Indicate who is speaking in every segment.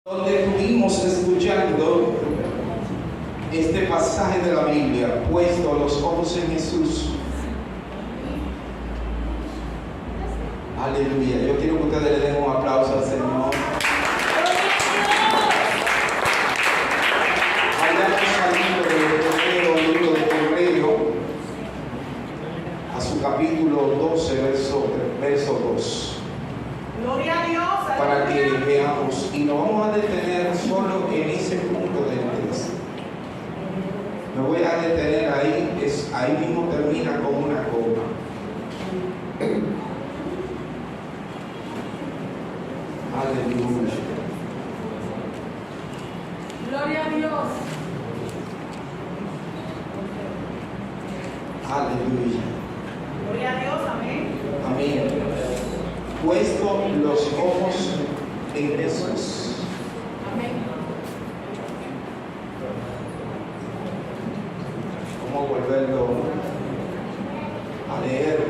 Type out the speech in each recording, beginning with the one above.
Speaker 1: Donde estuvimos escuchando este pasaje de la Biblia, puesto los ojos en Jesús. Aleluya. Yo quiero que ustedes le den un aplauso al Señor. Hayamos salido del libro de Hebreo a su capítulo 12, verso 2.
Speaker 2: Gloria a Dios.
Speaker 1: Para que veamos, y nos vamos a detener solo en ese punto del texto. Me voy a detener ahí, ahí mismo termina con una coma. Aleluya.
Speaker 2: Gloria a Dios.
Speaker 1: Aleluya.
Speaker 2: Gloria a Dios, amén.
Speaker 1: Amén. Puesto los ojos en Jesús.
Speaker 2: Amén.
Speaker 1: Vamos a volverlo a leer.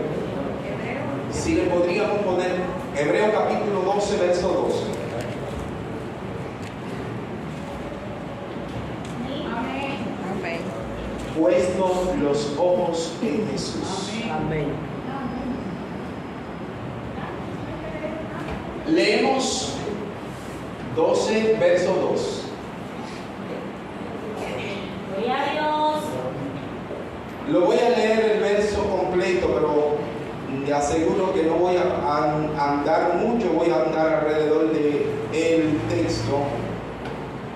Speaker 1: Si le podríamos poner Hebreo capítulo 12, verso 12.
Speaker 2: Amén.
Speaker 3: Amén.
Speaker 1: Puesto los ojos en Jesús.
Speaker 3: Amén.
Speaker 1: Leemos 12, verso 2.
Speaker 2: Gloria a Dios.
Speaker 1: Lo voy a leer el verso completo, pero le aseguro que no voy a andar mucho, voy a andar alrededor del texto.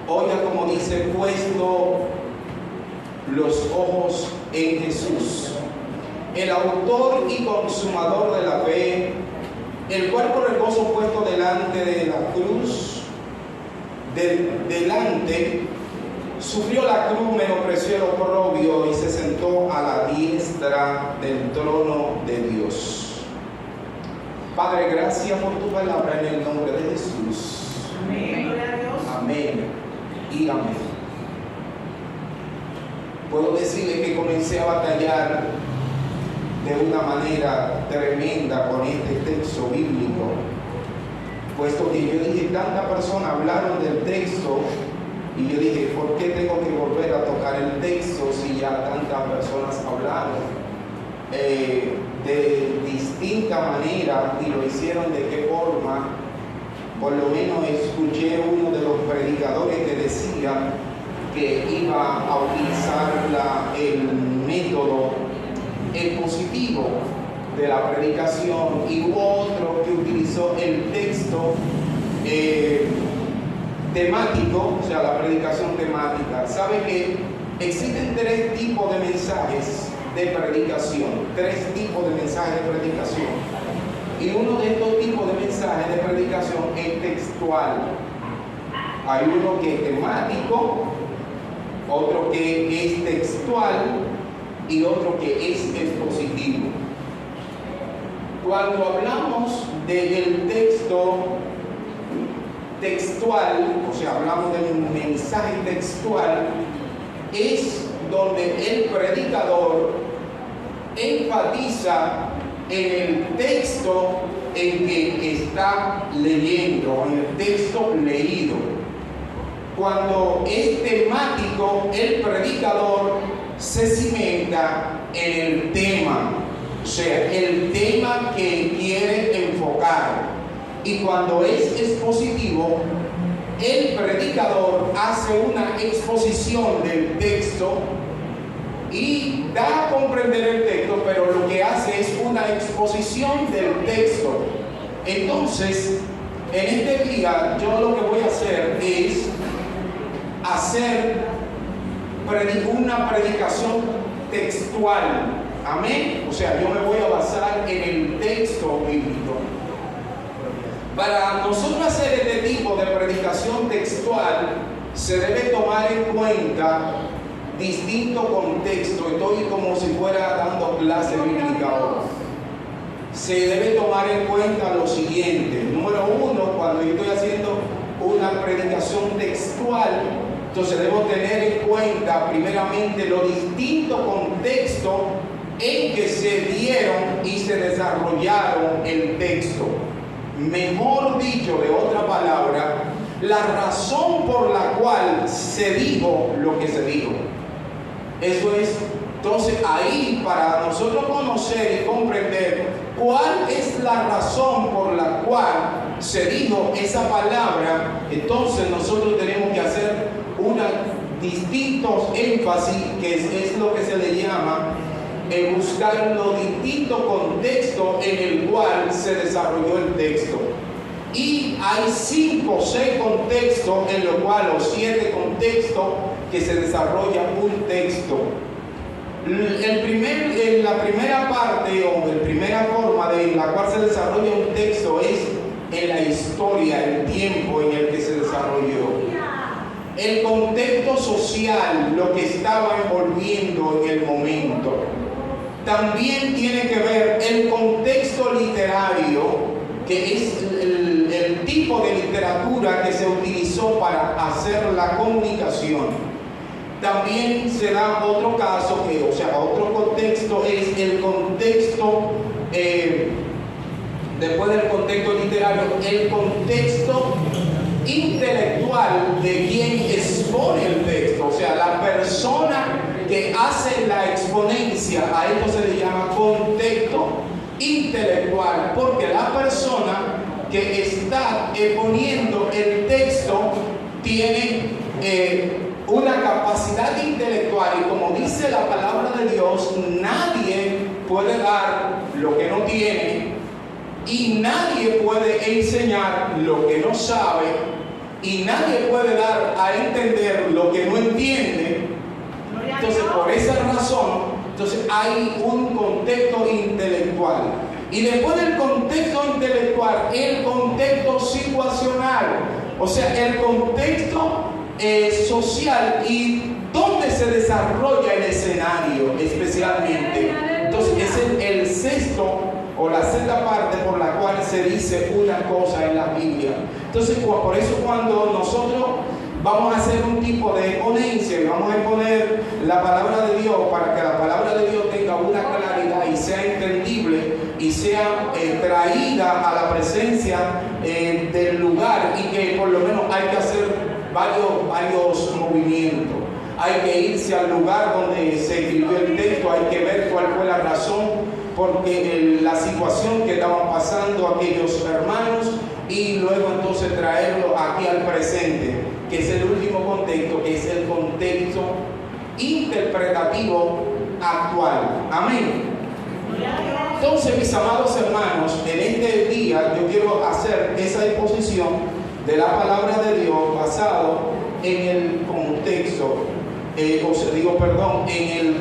Speaker 1: Oiga como dice, puesto los ojos en Jesús, el autor y consumador de la fe, el cual por el gozo puesto delante de la cruz, delante, sufrió la cruz, menospreció el oprobio y se sentó a la diestra del trono de Dios. Padre, gracias por tu palabra en el nombre de Jesús.
Speaker 2: Amén. Gloria a Dios.
Speaker 1: Amén y amén. Puedo decirle que comencé a batallar de una manera tremenda con este texto bíblico, puesto que yo dije, tantas personas hablaron del texto y yo dije, ¿por qué tengo que volver a tocar el texto si ya tantas personas hablaron de distinta manera y lo hicieron de qué forma? Por lo menos escuché uno de los predicadores que decía que iba a utilizar el método expositivo de la predicación, y hubo otro que utilizó el texto temático, o sea, la predicación temática. ¿Sabe que existen tres tipos de mensajes de predicación? Tres tipos de mensajes de predicación. Y uno de estos tipos de mensajes de predicación es textual. Hay uno que es temático, otro que es textual y otro que es expositivo. Cuando hablamos del texto textual, o sea, hablamos de un mensaje textual, es donde el predicador enfatiza en el texto en que está leyendo, en el texto leído. Cuando es temático, el predicador se cimenta en el tema, o sea, el tema que quiere enfocar. Y cuando es expositivo, el predicador hace una exposición del texto y da a comprender el texto, pero lo que hace es una exposición del texto. Entonces, en este día, yo lo que voy a hacer es hacer una predicación textual. Amén. O sea, yo me voy a basar en el texto bíblico. Para nosotros hacer este tipo de predicación textual, se debe tomar en cuenta distinto contexto. Estoy como si fuera dando clase bíblica ahora. Se debe tomar en cuenta lo siguiente. Número uno, cuando yo estoy haciendo una predicación textual, entonces debo tener en cuenta primeramente los distintos contextos en que se dieron y se desarrollaron el texto. Mejor dicho, de otra palabra, la razón por la cual se dijo lo que se dijo. Eso es, entonces ahí para nosotros conocer y comprender cuál es la razón por la cual se dijo esa palabra, entonces nosotros tenemos que hacer distintos énfasis, que es lo que se le llama buscar los distintos contextos en el cual se desarrolló el texto. Y hay 5 o 6 contextos en los cuales, o 7 contextos que se desarrolla un texto. La primera parte o la primera forma de la cual se desarrolla un texto es en la historia, el tiempo en el que se desarrolló. El contexto social, lo que estaba envolviendo en el momento. También tiene que ver el contexto literario, que es el tipo de literatura que se utilizó para hacer la comunicación. También se da otro caso, otro contexto es el contexto, después del contexto literario, el contexto intelectual de quien expone el texto, o sea, la persona que hace la exponencia. A esto se le llama contexto intelectual, porque la persona que está exponiendo el texto tiene una capacidad intelectual, y como dice la palabra de Dios, nadie puede dar lo que no tiene, y nadie puede enseñar lo que no sabe, y nadie puede dar a entender lo que no entiende. Entonces, por esa razón, hay un contexto intelectual. Y después del contexto intelectual, el contexto situacional, o sea, el contexto social y dónde se desarrolla el escenario especialmente. Entonces, es el sexto o la sexta parte por la cual se dice una cosa en la Biblia. Entonces, por eso cuando nosotros vamos a hacer un tipo de ponencia y vamos a exponer la palabra de Dios, para que la palabra de Dios tenga una claridad y sea entendible y sea traída a la presencia del lugar, y que por lo menos hay que hacer varios movimientos. Hay que irse al lugar donde se escribió el texto, hay que ver cuál fue la razón, porque la situación que estaban pasando aquellos hermanos, y luego entonces traerlo aquí al presente, que es el último contexto, que es el contexto interpretativo actual. Amén. Entonces, mis amados hermanos, en este día yo quiero hacer esa exposición de la palabra de Dios basado en el contexto, en el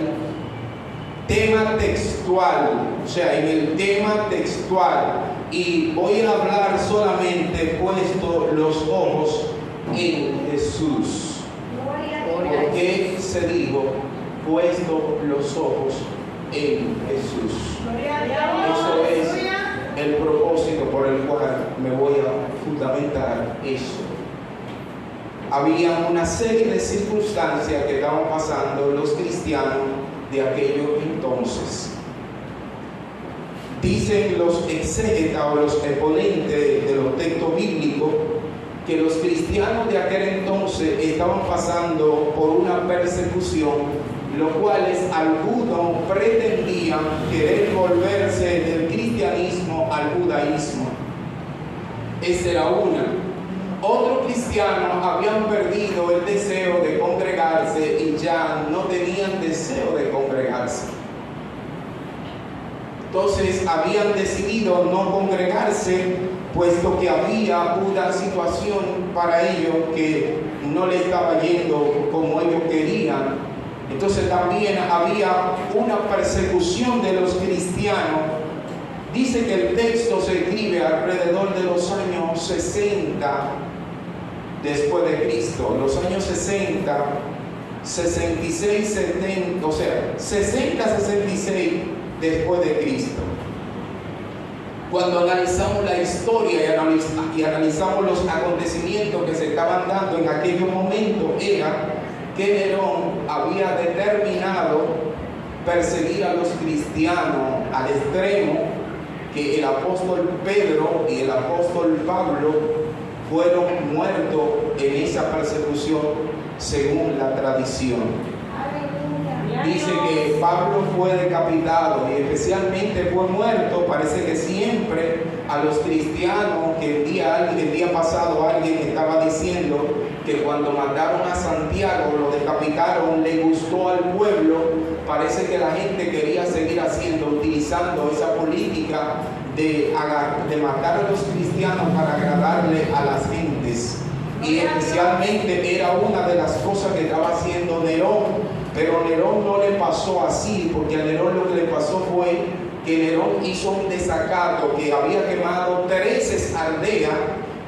Speaker 1: tema textual, o sea, en el tema textual. Y voy a hablar solamente puesto los ojos en Jesús. ¿Por qué se dijo puesto los ojos en Jesús? Eso es el propósito por el cual me voy a fundamentar eso. Había una serie de circunstancias que estaban pasando los cristianos de aquello entonces. Dicen los exégetas o los exponentes de los textos bíblicos que los cristianos de aquel entonces estaban pasando por una persecución, los cuales algunos pretendían querer volverse del cristianismo al judaísmo. Esa era una. Otros cristianos habían perdido el deseo de congregarse y ya no tenían deseo de congregarse. Entonces habían decidido no congregarse, puesto que había una situación para ellos que no les estaba yendo como ellos querían. Entonces también había una persecución de los cristianos. Dice que el texto se escribe alrededor de los años 60 después de Cristo. Los años 60, 66, 70, o sea, 60, 66 después de Cristo. Cuando analizamos la historia y analizamos los acontecimientos que se estaban dando en aquel momento, era que Nerón había determinado perseguir a los cristianos al extremo que el apóstol Pedro y el apóstol Pablo fueron muertos en esa persecución según la tradición. Dice que Pablo fue decapitado y especialmente fue muerto. Parece que siempre a los cristianos, que el día pasado alguien estaba diciendo que cuando mataron a Santiago, lo decapitaron, le gustó al pueblo. Parece que la gente quería seguir utilizando esa política de matar a los cristianos para agradarle a las gentes. Y especialmente era una de las cosas que estaba haciendo Nerón. Pero a Nerón no le pasó así, porque a Nerón lo que le pasó fue que Nerón hizo un desacato, que había quemado 13 aldeas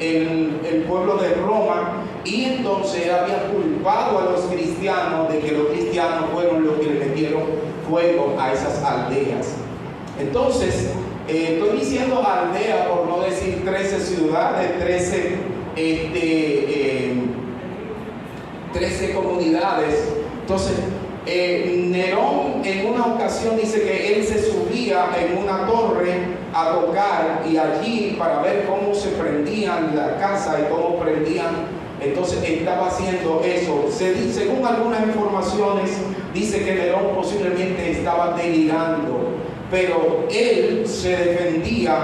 Speaker 1: en el pueblo de Roma, y entonces había culpado a los cristianos de que los cristianos fueron los que le metieron fuego a esas aldeas. Entonces, estoy diciendo aldea por no decir 13 ciudades, 13 comunidades. Entonces, Nerón en una ocasión dice que él se subía en una torre a tocar, y allí para ver cómo se prendían la casa y cómo prendían, entonces estaba haciendo eso. Según algunas informaciones, dice que Nerón posiblemente estaba delirando, pero él se defendió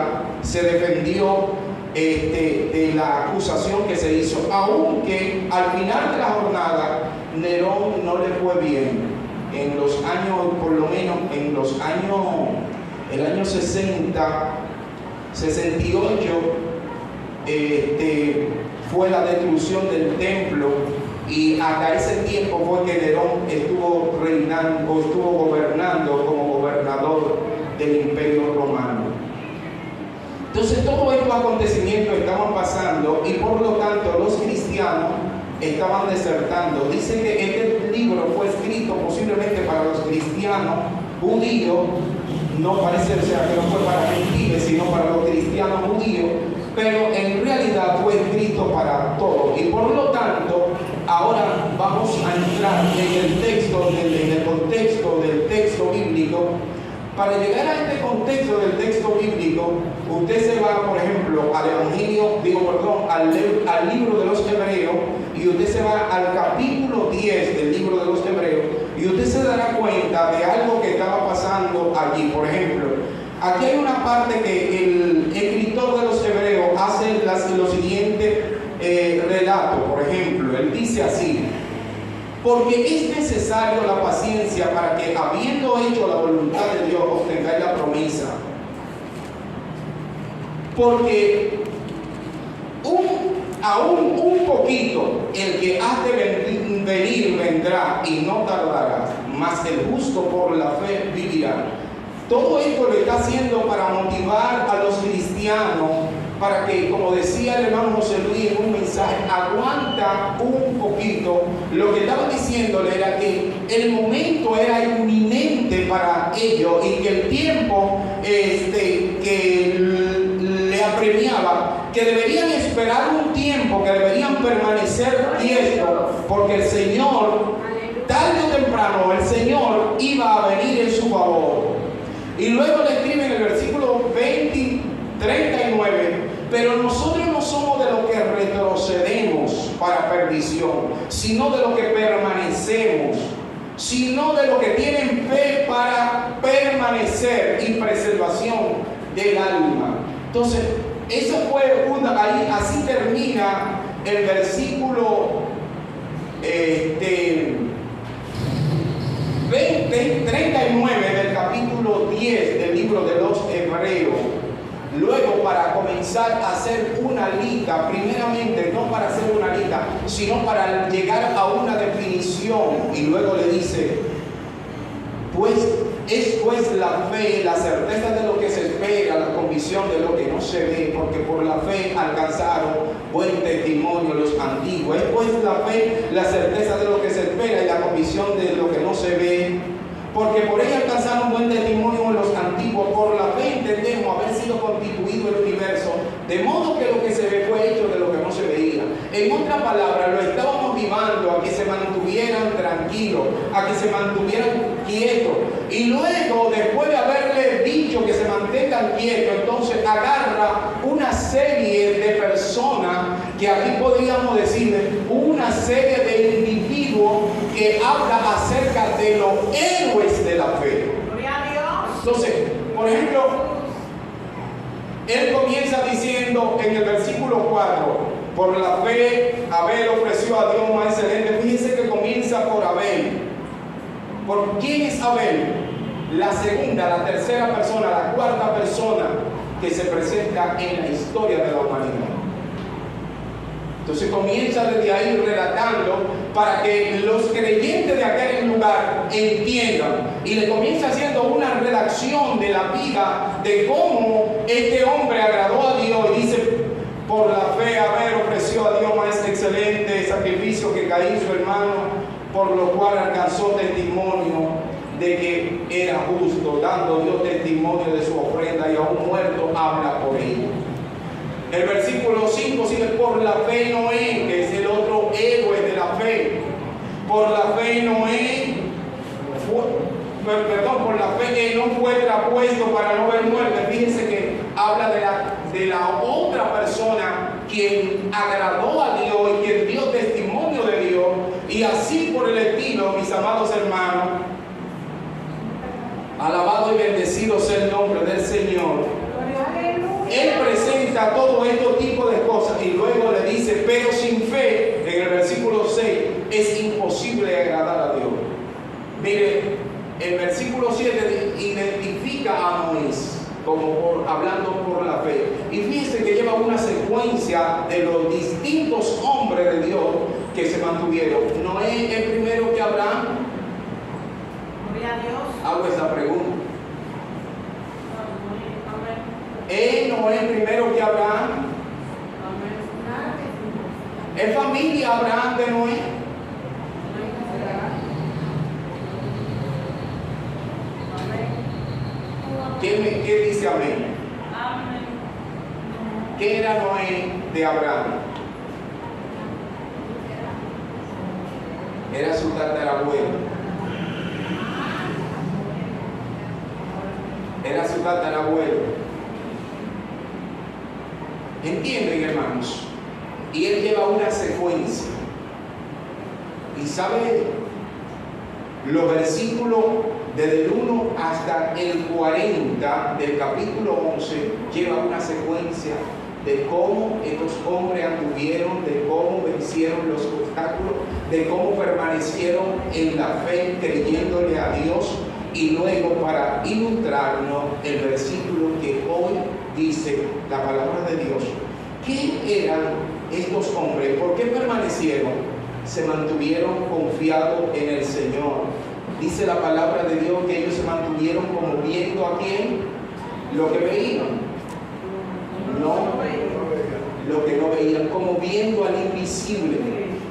Speaker 1: de la acusación que se hizo, aunque al final de la jornada Nerón no le fue bien. En los años, por lo menos en los años, el año 60, 68, fue la destrucción del templo, y hasta ese tiempo fue que Nerón estuvo gobernando como gobernador del Imperio Romano. Entonces todos estos acontecimientos estaban pasando, y por lo tanto los cristianos estaban desertando. Dice que este libro fue escrito posiblemente para los cristianos judíos, no parece ser que no fue para gentiles, sino para los cristianos judíos, pero en realidad fue escrito para todos. Y por lo tanto, ahora vamos a entrar en el contexto del texto bíblico. Para llegar a este contexto del texto bíblico, usted se va, por ejemplo, al libro de los Hebreos, y usted se va al capítulo 10 del libro de los Hebreos, y usted se dará cuenta de algo que estaba pasando allí. Por ejemplo, aquí hay una parte que el escritor de los Hebreos hace lo siguiente relato. Por ejemplo, él dice así: porque es necesario la paciencia para que, habiendo hecho la voluntad de Dios, obtengáis la promesa. Porque aún un poquito, el que ha de venir vendrá y no tardará, mas el justo por la fe vivirá. Todo esto lo está haciendo para motivar a los cristianos, para que, como decía el hermano José Luis en un mensaje, aguanta un poquito. Lo que estaba diciéndole era que el momento era inminente para ellos, y que el tiempo que le apremiaba, que deberían esperar un tiempo, que deberían permanecer quietos, porque el Señor, tarde o temprano, el Señor iba a venir en su favor. Y luego le escribe en el versículo 39, pero nosotros no somos de los que retrocedemos para perdición, sino de los que permanecemos, sino de los que tienen fe para permanecer y preservación del alma. Entonces, eso fue así termina el versículo 39 del capítulo 10 del libro de los Hebreos. Luego, para comenzar a hacer una lista, primeramente no para hacer una lista, sino para llegar a una definición, y luego le dice: es la fe, la certeza de lo que se espera, la convicción de lo que no se ve, porque por la fe alcanzaron buen testimonio los antiguos. Es pues la fe, la certeza de lo que se espera y la convicción de lo que no se ve, porque por ella alcanzaron buen testimonio los antiguos. Por la fe entendemos haber sido constituido el universo, de modo que lo que se ve fue hecho de lo que no se veía. En otras palabras, lo estaba motivando a que se mantuvieran tranquilos, a que se mantuvieran quietos. Y luego, después de haberle dicho que se mantengan quietos, entonces agarra una serie de personas que aquí podríamos decirle una serie de individuos que habla acerca de los héroes de la fe.
Speaker 2: Gloria a Dios.
Speaker 1: Entonces, por ejemplo, él comienza diciendo en el versículo 4, por la fe Abel ofreció a Dios más excelente. Fíjense que comienza por Abel. ¿Por quién es Abel? La segunda, la tercera persona, la cuarta persona que se presenta en la historia de la humanidad. Entonces comienza desde ahí relatando para que los creyentes de aquel lugar entiendan, y le comienza haciendo una redacción de la vida de cómo este hombre agradó a Dios, y dice: por la fe Abel ofreció a Dios más excelente sacrificio que Caín su hermano, por lo cual alcanzó testimonio de que era justo, dando Dios testimonio de su ofrenda, y aún muerto habla por ello. El versículo 5 sigue: por la fe Noé, que es el otro héroe de la fe. Por la fe Noé, por la fe que no fue traspuesto para no ver muerte. Fíjense que habla de la otra persona quien agradó a Dios y quien dio testimonio de Dios. Y así por el estilo, mis amados hermanos, alabado y bendecido sea el nombre del Señor. Él presenta todo este tipo de cosas y luego le dice: pero sin fe, en el versículo 6, es imposible agradar a Dios. Mire, el versículo 7 identifica a Moisés como hablando por la fe. Y fíjense que lleva una secuencia de los distintos hombres de Dios que se mantuvieron. Noé es primero que Abraham.
Speaker 2: Gloria a Dios.
Speaker 1: Hago esa pregunta. ¿No es primero que Abraham? ¿Es familia Abraham de Noé? ¿Qué dice amén? ¿Qué era Noé de Abraham? Era su tatarabuelo. Era su tatarabuelo. ¿Entienden, hermanos? Y él lleva una secuencia. Y sabe, los versículos desde el 1 hasta el 40 del capítulo 11 lleva una secuencia de cómo estos hombres anduvieron, de cómo vencieron los obstáculos, de cómo permanecieron en la fe creyéndole a Dios. Y luego, para ilustrarnos, el versículo que hoy dice la palabra de Dios. ¿Qué eran estos hombres? ¿Por qué permanecieron? Se mantuvieron confiados en el Señor. Dice la palabra de Dios que ellos se mantuvieron como viendo a quién, lo que veían, no lo que no veían, como viendo al invisible.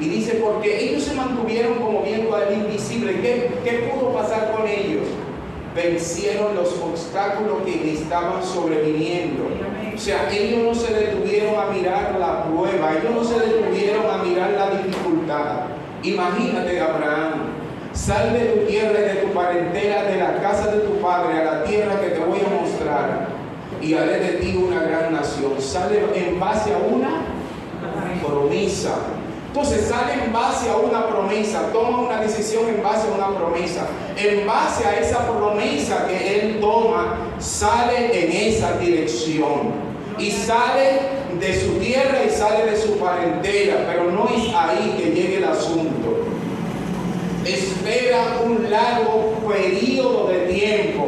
Speaker 1: Y dice, porque ellos se mantuvieron como viendo al invisible. ¿Qué pudo pasar con ellos? Vencieron los obstáculos que estaban sobreviniendo. O sea, ellos no se detuvieron a mirar la prueba, ellos no se detuvieron a mirar la dificultad. Imagínate, Abraham: sal de tu tierra y de tu parentela, de la casa de tu padre, a la tierra que te voy a mostrar, y haré de ti una gran nación. Sale en base a una promesa. Entonces sale en base a una promesa, toma una decisión en base a una promesa. En base a esa promesa que él toma, sale en esa dirección. Y sale de su tierra y sale de su parentela, pero no es ahí que llegue el asunto. Espera un largo periodo de tiempo,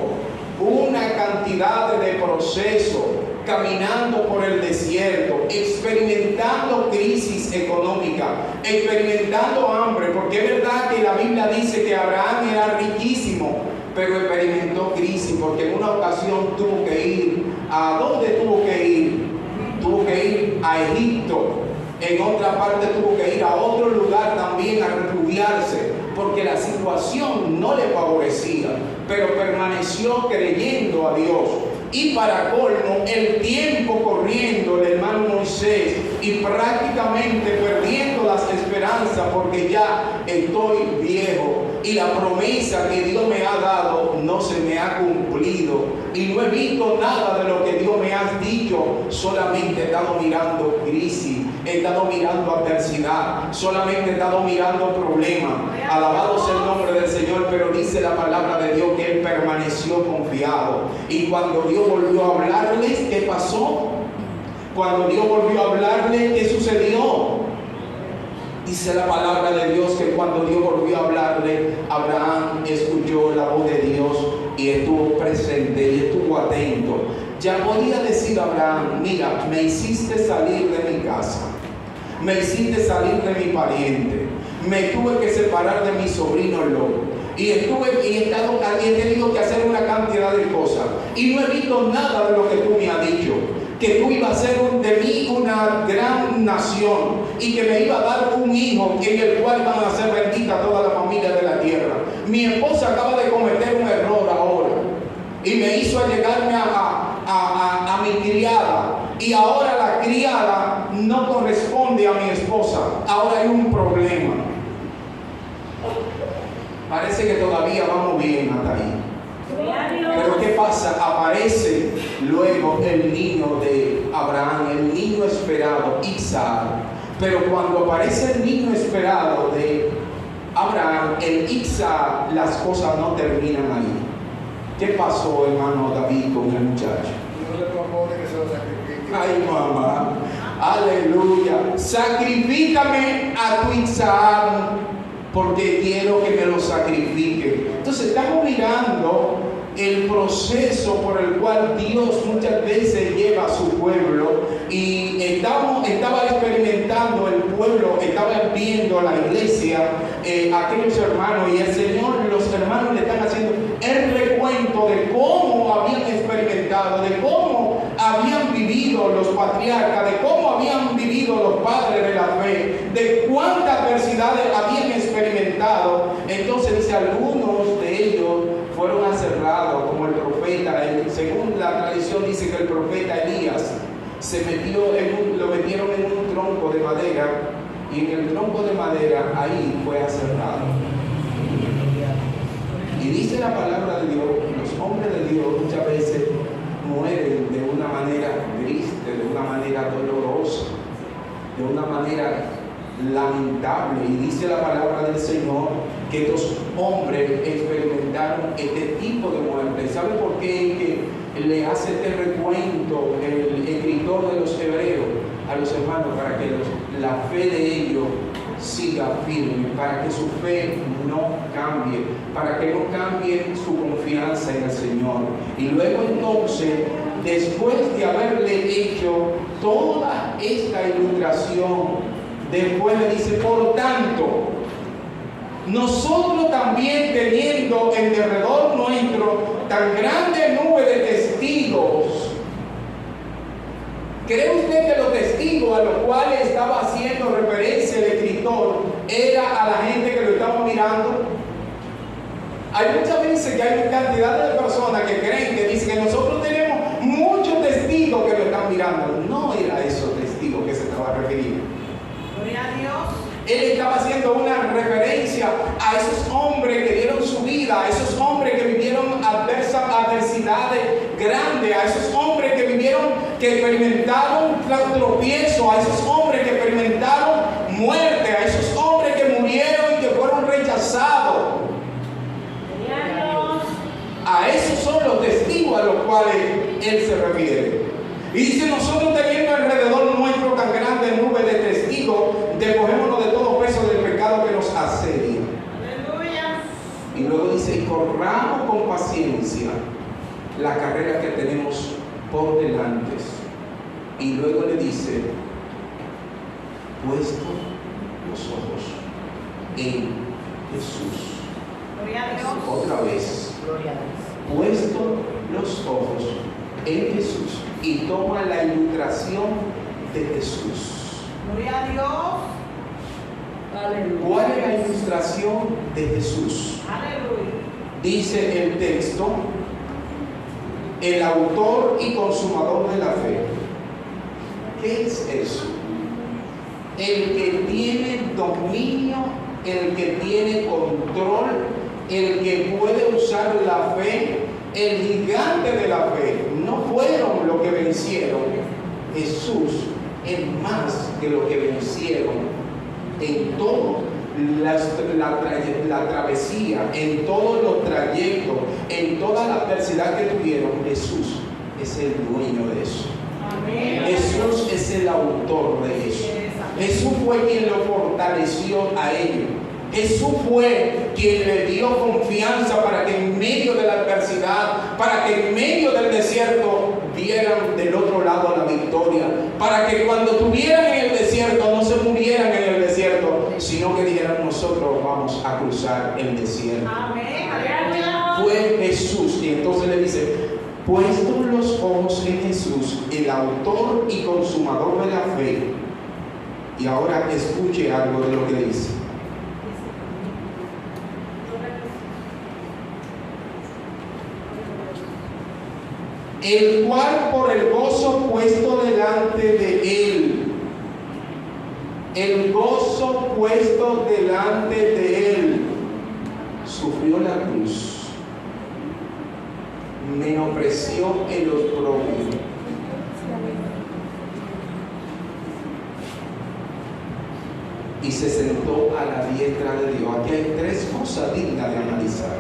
Speaker 1: una cantidad de procesos, caminando por el desierto, experimentando crisis económica, experimentando hambre, porque es verdad que la Biblia dice que Abraham era riquísimo, pero experimentó crisis, porque en una ocasión tuvo que ir. ¿A dónde tuvo que ir? Tuvo que ir a Egipto. En otra parte tuvo que ir a otro lugar también a refugiarse, porque la situación no le favorecía, pero permaneció creyendo a Dios. Y para colmo, el tiempo corriendo, el hermano Moisés, y prácticamente perdiendo las esperanzas, porque ya estoy viejo y la promesa que Dios me ha dado no se me ha cumplido, y no he visto nada de lo que Dios me ha dicho, solamente he estado mirando crisis. he estado mirando adversidad, solamente he estado mirando problemas. Alabado sea el nombre del Señor, pero dice la palabra de Dios que él permaneció confiado. Y cuando Dios volvió a hablarles, ¿qué pasó? Cuando Dios volvió a hablarles, ¿qué sucedió? Dice la palabra de Dios que cuando Dios volvió a hablarle, Abraham escuchó la voz de Dios y estuvo presente y estuvo atento. Ya podía decir Abraham: mira, me hiciste salir de mi casa, me hiciste salir de mi pariente, me tuve que separar de mi sobrino Lot, y he tenido que hacer una cantidad de cosas, y no he visto nada de lo que tú me has dicho, que tú ibas a hacer de mí una gran nación y que me iba a dar un hijo en el cual van a ser benditas toda la familia de la tierra. Mi esposa acaba de cometer un error ahora y me hizo allegarme a mi criada, y ahora la criada no corresponde a mi esposa. Ahora hay un problema. Parece que todavía vamos bien hasta ahí. Pero ¿qué pasa? Aparece luego el niño de Abraham, el niño esperado, Isaac. Pero cuando aparece el niño esperado de Abraham, el Isaac, las cosas no terminan ahí. ¿Qué pasó, hermano David, con el muchacho?
Speaker 3: No le propone que se lo sacrifique.
Speaker 1: Ay, mamá, aleluya. Sacrifícame a tu Isaac, porque quiero que me lo sacrifique. Entonces estamos mirando el proceso por el cual Dios muchas veces lleva a su pueblo, y estaba experimentando el pueblo, estaba viendo la iglesia, aquellos hermanos, y el Señor, los hermanos le están haciendo el recuento de cómo habían experimentado, de cómo habían vivido los patriarcas, de cómo habían vivido los padres de la fe, de cuántas adversidades habían experimentado. Entonces dice, algunos de ellos fueron aserrados, como el profeta. Según la tradición dice que el profeta Elías lo metieron en un tronco de madera, y en el tronco de madera ahí fue aserrado. Y dice la palabra de Dios, los hombres de Dios muchas veces mueren de una manera triste, de una manera dolorosa, de una manera lamentable. Y dice la palabra del Señor que estos hombres experimentaron este tipo de muerte. ¿Sabe por qué que le hace este recuento el escritor de los Hebreos a los hermanos? Para que la fe de ellos siga firme, para que su fe no cambie, para que no cambie su confianza en el Señor. Y luego entonces, después de haberle hecho toda esta ilustración, después le dice: por tanto, nosotros también, teniendo en derredor nuestro tan grande nube de testigos. ¿Cree usted que los testigos a los cuales estaba haciendo referencia el escritor era a la gente que lo estaba mirando? Hay muchas veces que hay una cantidad de personas que creen, que dicen que nosotros tenemos muchos testigos que lo están mirando. No era esos testigos que se estaba refiriendo.
Speaker 2: Gloria a Dios.
Speaker 1: Él estaba haciendo una referencia a esos hombres que dieron su vida, a esos hombres que vivieron adversidades grandes, a esos hombres que vivieron, que experimentaron tropiezo, a esos hombres que experimentaron muerte, a esos hombres que murieron y que fueron rechazados. A esos son los testigos a los cuales él se refiere. Y dice: nosotros, teniendo alrededor nuestro tan grande nube de testigos, despojémonos de todo peso del pecado que nos asedia.
Speaker 2: Aleluya.
Speaker 1: Y luego dice: y corramos con paciencia la carrera que tenemos por delante. Y luego le dice: puesto los ojos en Jesús.
Speaker 2: Gloria a Dios.
Speaker 1: Otra vez.
Speaker 2: Gloria a Dios.
Speaker 1: Puesto los ojos en Jesús. Y toma la ilustración de Jesús.
Speaker 2: Gloria a Dios. Aleluya.
Speaker 1: ¿Cuál es la ilustración de Jesús?
Speaker 2: Aleluya.
Speaker 1: Dice el texto: el autor y consumador de la fe. ¿Qué es eso? El que tiene dominio, el que tiene control, el que puede usar la fe. El gigante de la fe no fueron los que vencieron. Jesús es más que lo que vencieron en todo la travesía, en todos los trayectos, en toda la adversidad que tuvieron. Jesús es el dueño de eso.
Speaker 2: Amén.
Speaker 1: Jesús es el autor de eso. Jesús fue quien lo fortaleció a ellos. Jesús fue quien le dio confianza para que en medio de la adversidad, para que en medio del desierto vieran del otro lado la victoria, para que cuando estuvieran en el desierto no se murieran en el desierto, sino que dijeran: nosotros vamos a cruzar el desierto.
Speaker 2: Amén. Aleluya.
Speaker 1: Fue Jesús. Y entonces le dice: puestos los ojos en Jesús, el autor y consumador de la fe. Y ahora escuche algo de lo que dice. El cual por el gozo puesto delante de él, el gozo puesto delante de él, sufrió la cruz, menospreció el oprobio, y se sentó a la diestra de Dios. Aquí hay tres cosas dignas de analizar.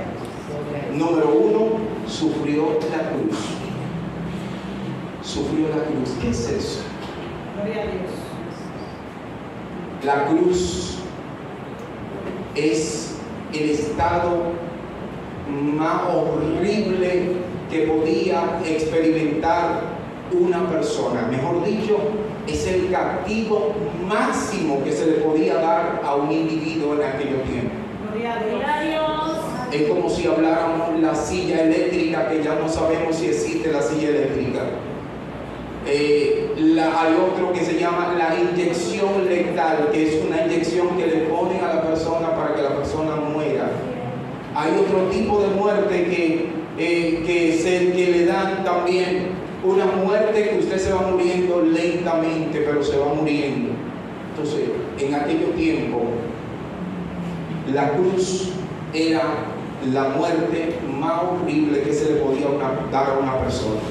Speaker 1: Número uno, sufrió la cruz. Sufrió la cruz. ¿Qué es eso?
Speaker 2: Gloria a Dios.
Speaker 1: La cruz es el estado más horrible que podía experimentar una persona. Mejor dicho, es el castigo máximo que se le podía dar a un individuo en aquellos tiempos.
Speaker 2: Gloria a Dios.
Speaker 1: Es como si habláramos la silla eléctrica, que ya no sabemos si existe la silla eléctrica. Hay otro que se llama la inyección letal, que es una inyección que le ponen a la persona para que la persona muera. Hay otro tipo de muerte que le dan también, una muerte que usted se va muriendo lentamente, pero se va muriendo. Entonces, en aquellos tiempos, la cruz era la muerte más horrible que se le podía dar a una persona.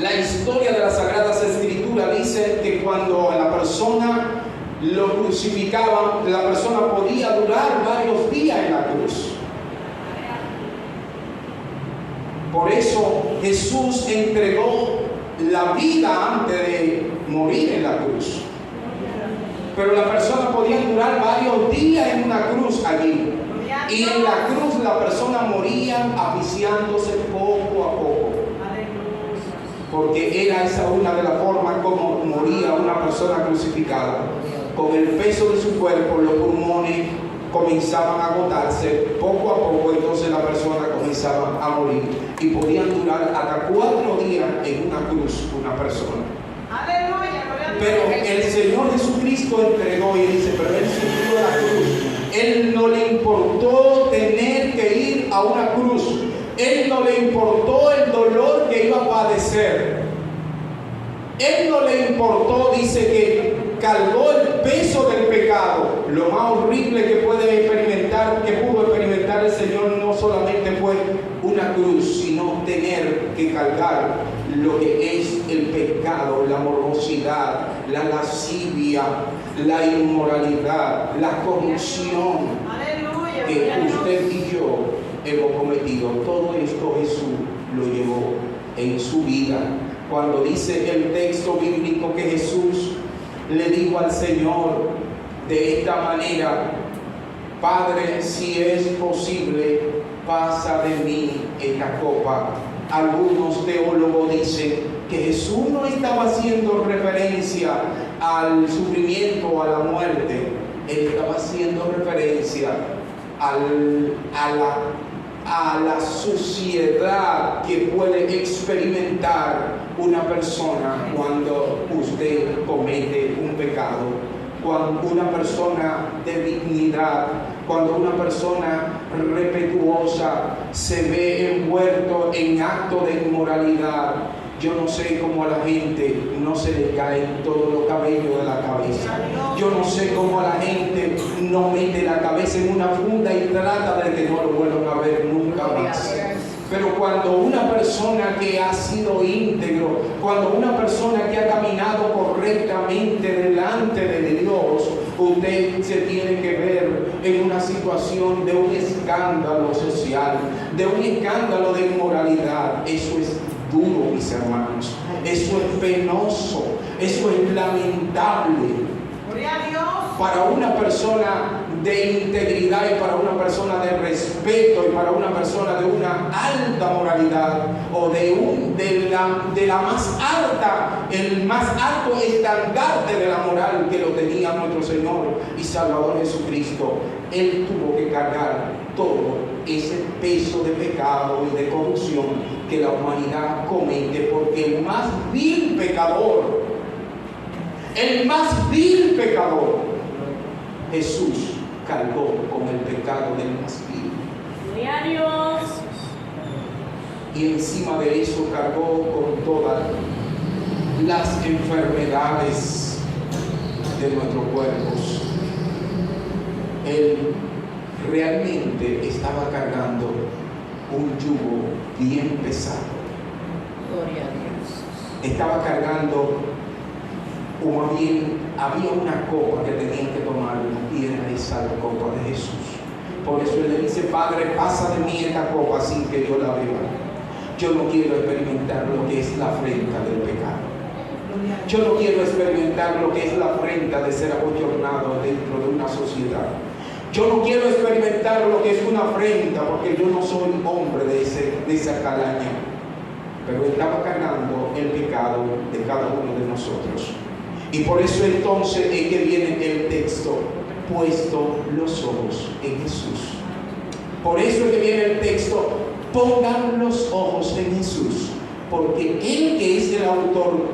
Speaker 1: La historia de las Sagradas Escrituras dice que cuando a la persona lo crucificaban, la persona podía durar varios días en la cruz. Por eso Jesús entregó la vida antes de morir en la cruz. Pero la persona podía durar varios días en una cruz allí. Y en la cruz la persona moría asfixiándose poco a poco. Porque era esa una de las formas como moría una persona crucificada. Con el peso de su cuerpo, los pulmones comenzaban a agotarse poco a poco, entonces la persona comenzaba a morir. Y podían durar hasta 4 días en una cruz una persona. Pero el Señor Jesucristo entregó y dice: pero Él sufrió la cruz. Él no le importó tener que ir a una cruz. Él no le importó el dolor que iba a padecer. Él no le importó, dice, que cargó el peso del pecado. Lo más horrible que pudo experimentar el Señor no solamente fue una cruz, sino tener que cargar lo que es el pecado, la morbosidad, la lascivia, la inmoralidad, la corrupción que usted y yo hemos cometido. Todo esto Jesús lo llevó en su vida. Cuando dice el texto bíblico que Jesús le dijo al Señor de esta manera: Padre, si es posible, pasa de mí esta copa. Algunos teólogos dicen que Jesús no estaba haciendo referencia al sufrimiento, a la muerte. Él estaba haciendo referencia a la suciedad que puede experimentar una persona cuando usted comete un pecado. Cuando una persona de dignidad, cuando una persona respetuosa se ve envuelto en actos de inmoralidad, yo no sé cómo a la gente no se le caen todos los cabellos de la cabeza. Yo no sé cómo a la gente no mete la cabeza en una funda y trata de que no lo vuelvan a ver nunca más. Pero cuando una persona que ha sido íntegro, cuando una persona que ha caminado correctamente delante de Dios, usted se tiene que ver en una situación de un escándalo social, de un escándalo de inmoralidad. Eso es duro, mis hermanos. Eso es penoso. Eso es lamentable.
Speaker 2: Gloria a Dios.
Speaker 1: Para una persona de integridad y para una persona de respeto y para una persona de una alta moralidad o de la más alta, el más alto estandarte de la moral que lo tenía nuestro Señor y Salvador Jesucristo, Él tuvo que cargar todo ese peso de pecado y de corrupción que la humanidad comete, porque el más vil pecador, Jesús cargó con el pecado del más vil.
Speaker 2: Gloria a Dios.
Speaker 1: Y encima de eso cargó con todas las enfermedades de nuestros cuerpos. Él realmente estaba cargando un yugo bien pesado.
Speaker 2: Gloria a Dios.
Speaker 1: Estaba cargando, o más bien, había una copa que tenían que tomar, y era esa la copa de Jesús. Por eso Él le dice: Padre, pasa de mí esta copa sin que yo la beba. Yo no quiero experimentar lo que es la afrenta del pecado. Yo no quiero experimentar lo que es la afrenta de ser abochornado dentro de una sociedad. Yo no quiero experimentar lo que es una afrenta, porque yo no soy hombre de esa calaña. Pero estaba cargando el pecado de cada uno de nosotros. Y por eso entonces es que viene el texto: puesto los ojos en Jesús. Por eso es que viene el texto: pongan los ojos en Jesús, porque Él que es el autor,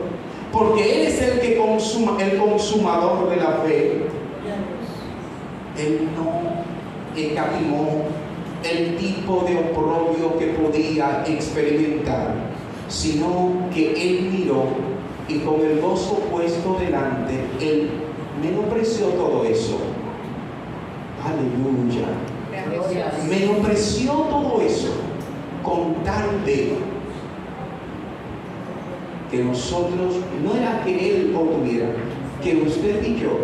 Speaker 1: porque Él es el que el consumador de la fe. Él no escatimó el tipo de oprobio que podía experimentar, sino que Él miró y con el gozo puesto delante, Él menospreció todo eso. Aleluya. Menospreció todo eso con tal de que nosotros, no era que Él obtuviera, que usted y yo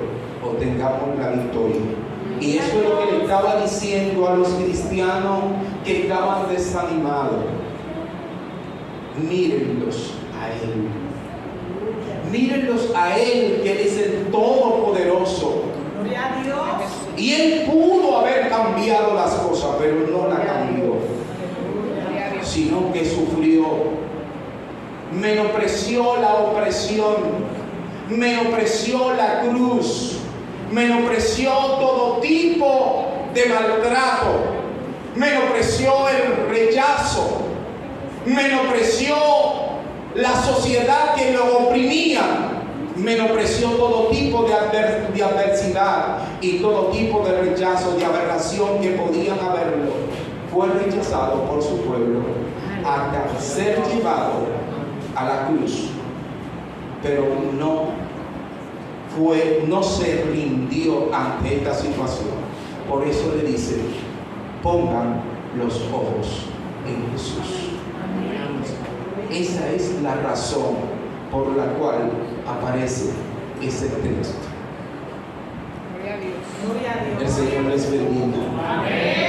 Speaker 1: obtengamos la victoria. Y eso es lo que le estaba diciendo a los cristianos que estaban desanimados. Mírenlos a Él. Mírenlos a Él, que Él es el Todopoderoso.
Speaker 2: Gloria a Dios.
Speaker 1: Y Él pudo haber cambiado las cosas, pero no la cambió, sino que sufrió, menospreció la opresión, menospreció la cruz, menospreció todo tipo de maltrato, menospreció el rechazo, menospreció la sociedad que lo oprimía, menospreció todo tipo de adversidad y todo tipo de rechazo, de aberración que podían haberlo. Fue rechazado por su pueblo hasta ser llevado a la cruz, pero no se rindió ante esta situación. Por eso le dice: pongan los ojos en Jesús. Esa es la razón por la cual aparece ese texto.
Speaker 2: Gloria a Dios.
Speaker 1: El Señor les bendiga.
Speaker 2: Amén.